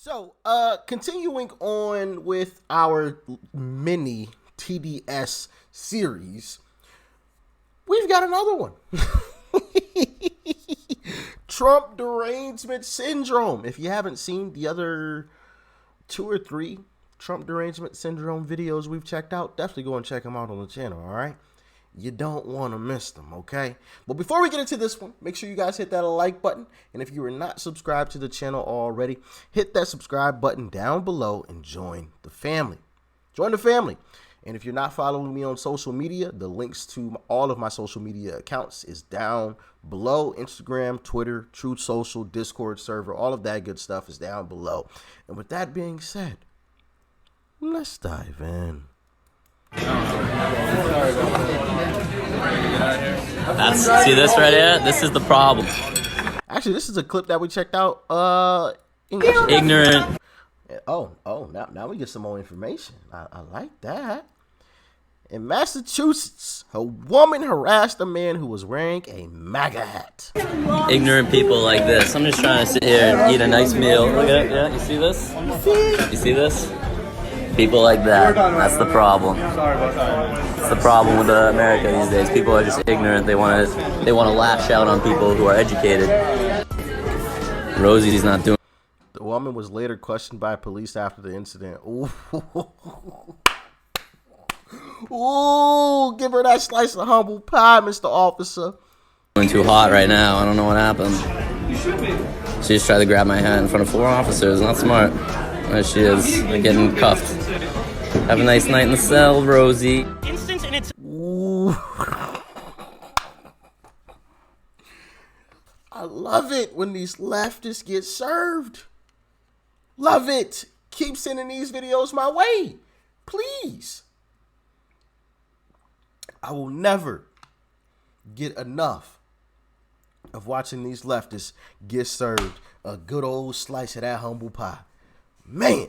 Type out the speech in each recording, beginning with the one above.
So, continuing on with our mini TDS series, we've got another one. Trump derangement syndrome. If you haven't seen the other 2 or 3 Trump derangement syndrome videos we've checked out, definitely go and check them out on the channel, all right? You don't want to miss them, okay? But before we get into this one, make sure you guys hit that like button. And if you are not subscribed to the channel already, hit that subscribe button down below and join the family. Join the family. And if you're not following me on social media, the links to all of my social media accounts is down below. Instagram, Twitter, Truth Social, Discord server, all of that good stuff is down below. And with that being said, let's dive in. See this right here? This is the problem. Actually, this is a clip that we checked out. Ignorant. Now we get some more information. I like that. In Massachusetts, a woman harassed a man who was wearing a MAGA hat. Ignorant people like this. I'm just trying to sit here and eat a nice meal. Look at it. Yeah, you see this? You see this? People like that. That's the problem. It's the problem with America these days. People are just ignorant. They want to lash out on people who are educated. Rosie's not doing. The woman was later questioned by police after the incident. Ooh, ooh, give her that slice of humble pie, Mr. Officer. Doing too hot right now. I don't know what happened. She just tried to grab my hand in front of 4 officers. Not smart. There she is. They're getting cuffed. Have a nice night in the cell, Rosie. Ooh. I love it when these leftists get served. Love it. Keep sending these videos my way. Please. I will never get enough of watching these leftists get served a good old slice of that humble pie. Man,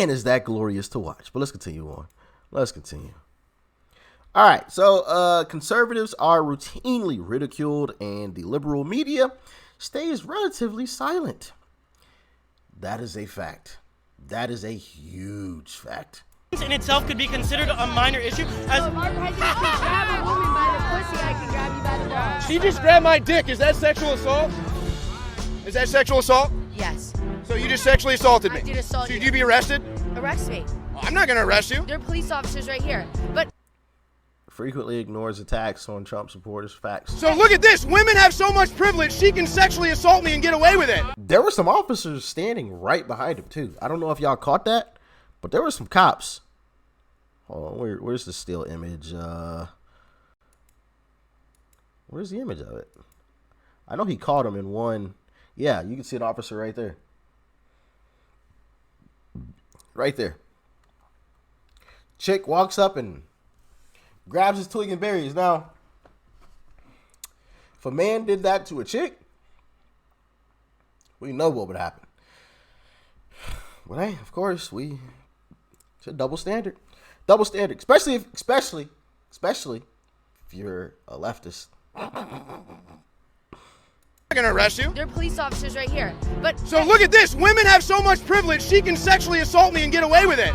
is that glorious to watch. But let's continue on. Let's continue. All right, so conservatives are routinely ridiculed and the liberal media stays relatively silent. That is a fact. That is a huge fact. In itself could be considered a minor issue. She just grabbed my dick. Is that sexual assault? Is that sexual assault? Yes. So you just sexually assaulted me? I did assault you. Should you be arrested? Arrest me. I'm not going to arrest you. There are police officers right here. But Frequently ignores attacks on Trump supporters. Facts. So look at this. Women have so much privilege, she can sexually assault me and get away with it. There were some officers standing right behind him, too. I don't know if y'all caught that, but there were some cops. Hold on. Where's the still image? Where's the image of it? I know he caught him in one. Yeah, you can see an officer right there. Right there. Chick walks up and grabs his twig and berries. Now, if a man did that to a chick, we know what would happen. But hey, of course, it's a double standard. Double standard, especially if you're a leftist. I'm not going to arrest you. there are police officers right here. But So look at this. Women have so much privilege, she can sexually assault me and get away with it.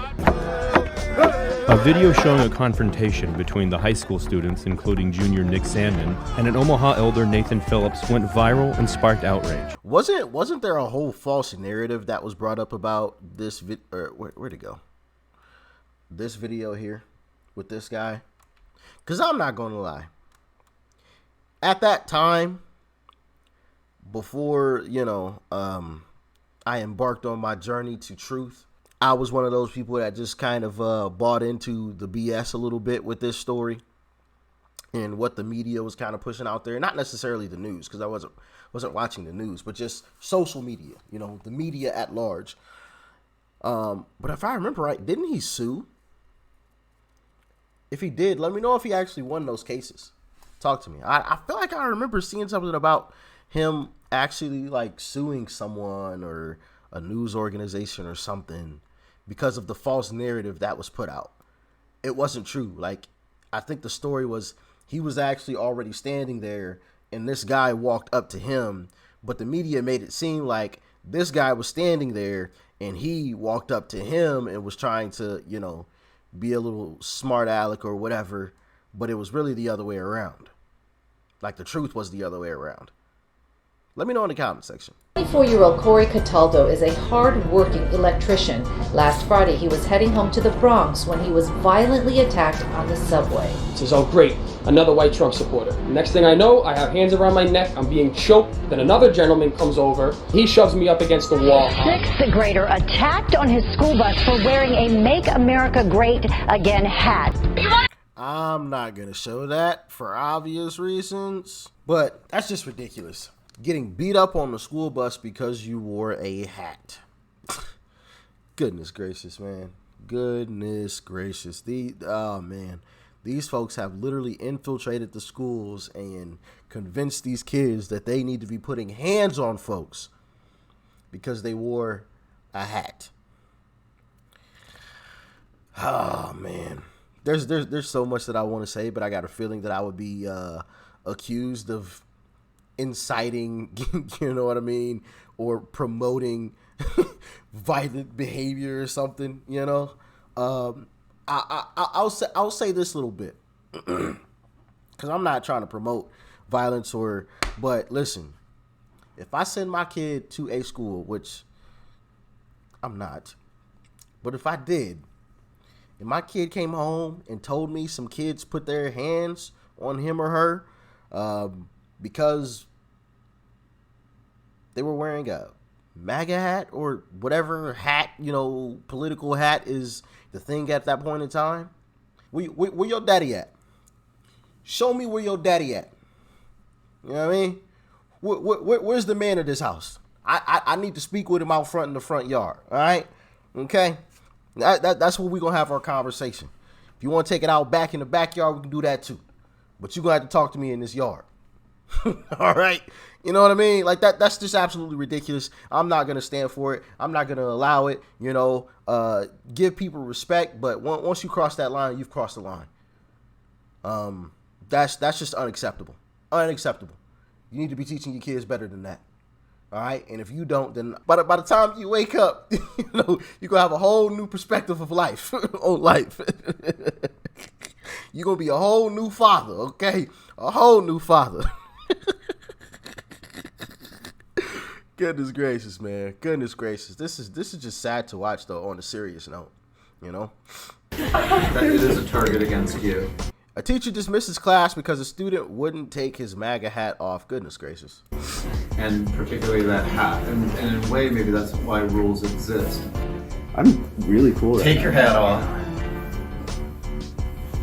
A video showing a confrontation between the high school students, including junior Nick Sandman, and an Omaha elder Nathan Phillips went viral and sparked outrage. Wasn't there a whole false narrative that was brought up about this where'd it go? This video here with this guy? Because I'm not going to lie. At that time, before, I embarked on my journey to truth, I was one of those people that just kind of bought into the BS a little bit with this story and what the media was kind of pushing out there. Not necessarily the news, because I wasn't watching the news, but just social media, the media at large. But if I remember right, didn't he sue? If he did, let me know if he actually won those cases. Talk to me. I feel like I remember seeing something about him actually like suing someone or a news organization or something because of the false narrative that was put out. It wasn't true. Like, I think the story was he was actually already standing there and this guy walked up to him, but the media made it seem like This guy was standing there and he walked up to him and was trying to, you know, be a little smart aleck or whatever, but it was really the other way around. Like the truth was the other way around. Let me know in the comment section. 24-year-old Corey Cataldo is a hard-working electrician. Last Friday, he was heading home to the Bronx when he was violently attacked on the subway. This is, oh great, another white Trump supporter. Next thing I know, I have hands around my neck, I'm being choked, then another gentleman comes over, he shoves me up against the wall. Sixth grader attacked on his school bus for wearing a Make America Great Again hat. I'm not going to show that for obvious reasons, but that's just ridiculous. Getting beat up on the school bus because you wore a hat. Goodness gracious, man. Goodness gracious. Oh, man. These folks have literally infiltrated the schools and convinced these kids that they need to be putting hands on folks because they wore a hat. Oh, man. There's so much that I want to say, but I got a feeling that I would be accused of inciting, you know what I mean, or promoting violent behavior or something, you know. I'll say this little bit because I'm not trying to promote violence but listen, if I send my kid to a school, which I'm not, but if I did, and my kid came home and told me some kids put their hands on him or her because they were wearing a MAGA hat or whatever hat, you know, political hat is the thing at that point in time. Where your daddy at? Show me where your daddy at. You know what I mean? Where's the man of this house? I need to speak with him out front in the front yard. All right? Okay? That's where we're going to have our conversation. If you want to take it out back in the backyard, we can do that too. But you're going to have to talk to me in this yard. All right? You know what I mean? Like that's just absolutely ridiculous. I'm not going to stand for it. I'm not going to allow it, you know, give people respect. But once you cross that line, you've crossed the line. That's just unacceptable. Unacceptable. You need to be teaching your kids better than that. All right. And if you don't, then by the time you wake up, you know, you're going to have a whole new perspective of life, on life. You're going to be a whole new father. Okay. A whole new father. Goodness gracious, man. Goodness gracious. This is just sad to watch, though, on a serious note, you know? That it is a target against you. A teacher dismisses class because a student wouldn't take his MAGA hat off. Goodness gracious. And particularly that hat. And in a way, maybe that's why rules exist. I'm really cool. Take your hat off.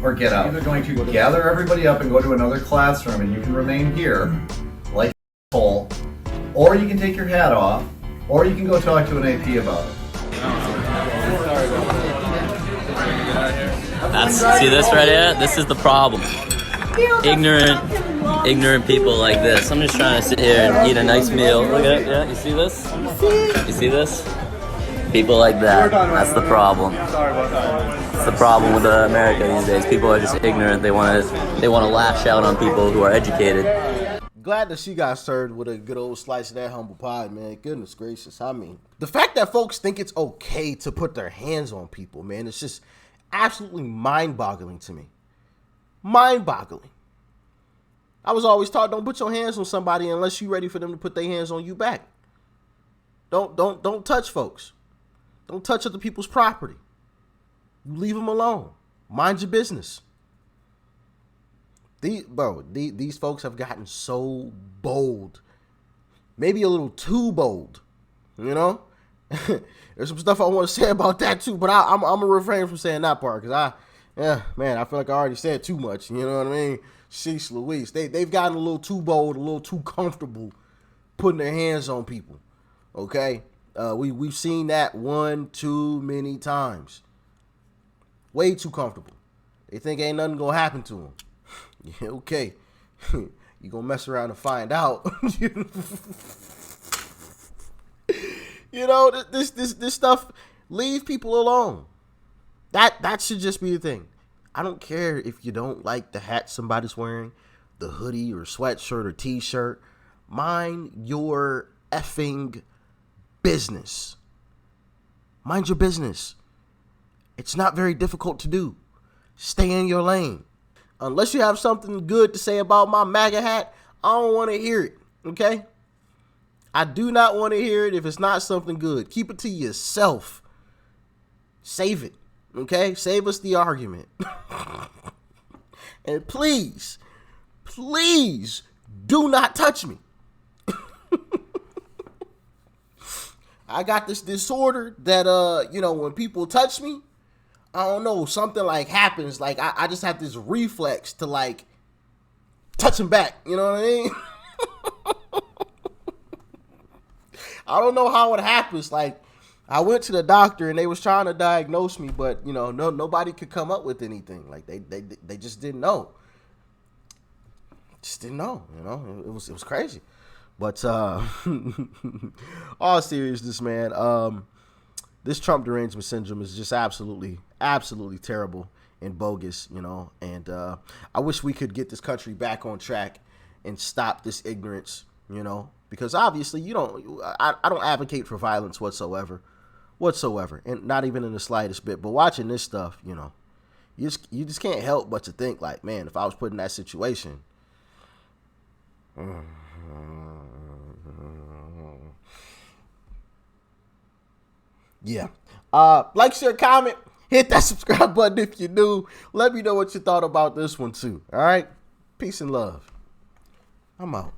Or get out. You're going to gather everybody up and go to another classroom, and you can remain here, like a hole. Or you can take your hat off, or you can go talk to an AP about it. See this right here? This is the problem. Ignorant people like this. I'm just trying to sit here and eat a nice meal. Look at it. Yeah, you see this? You see this? People like that. That's the problem. It's the problem with America these days. People are just ignorant. They want to lash out on people who are educated. Glad that she got served with a good old slice of that humble pie, man. Goodness gracious. I mean, the fact that folks think it's okay to put their hands on people, man, it's just absolutely mind-boggling to me. Mind-boggling. I was always taught, don't put your hands on somebody unless you're ready for them to put their hands on you back. Don't touch folks. Don't touch other people's property. You leave them alone. Mind your business. These folks have gotten so bold. Maybe a little too bold. You know? There's some stuff I want to say about that too, but I'm going to refrain from saying that part because I feel like I already said too much. You know what I mean? Sheesh Louise. They've gotten a little too bold, a little too comfortable putting their hands on people. Okay? We've seen that one too many times. Way too comfortable. They think ain't nothing going to happen to them. Yeah, okay. You gonna mess around and find out. You know, this stuff, leave people alone. That should just be the thing. I don't care if you don't like the hat somebody's wearing, the hoodie or sweatshirt or t-shirt. Mind your effing business. Mind your business. It's not very difficult to do. Stay in your lane. Unless you have something good to say about my MAGA hat, I don't want to hear it, okay? I do not want to hear it if it's not something good. Keep it to yourself. Save it, okay? Save us the argument. And please, please do not touch me. I got this disorder that, when people touch me, I don't know, something like happens. Like I just have this reflex to like touch them back. You know what I mean? I don't know how it happens. Like I went to the doctor and they was trying to diagnose me, but nobody could come up with anything. Like they just didn't know. Just didn't know. It was crazy. But all seriousness, man. This Trump derangement syndrome is just absolutely terrible and bogus, and I wish we could get this country back on track and stop this ignorance, because obviously I don't advocate for violence whatsoever, and not even in the slightest bit. But watching this stuff, you just can't help but to think like, man, if I was put in that situation. Yeah. Like, share, comment, hit that subscribe button if you're new. Let me know what you thought about this one too. All right. Peace and love. I'm out.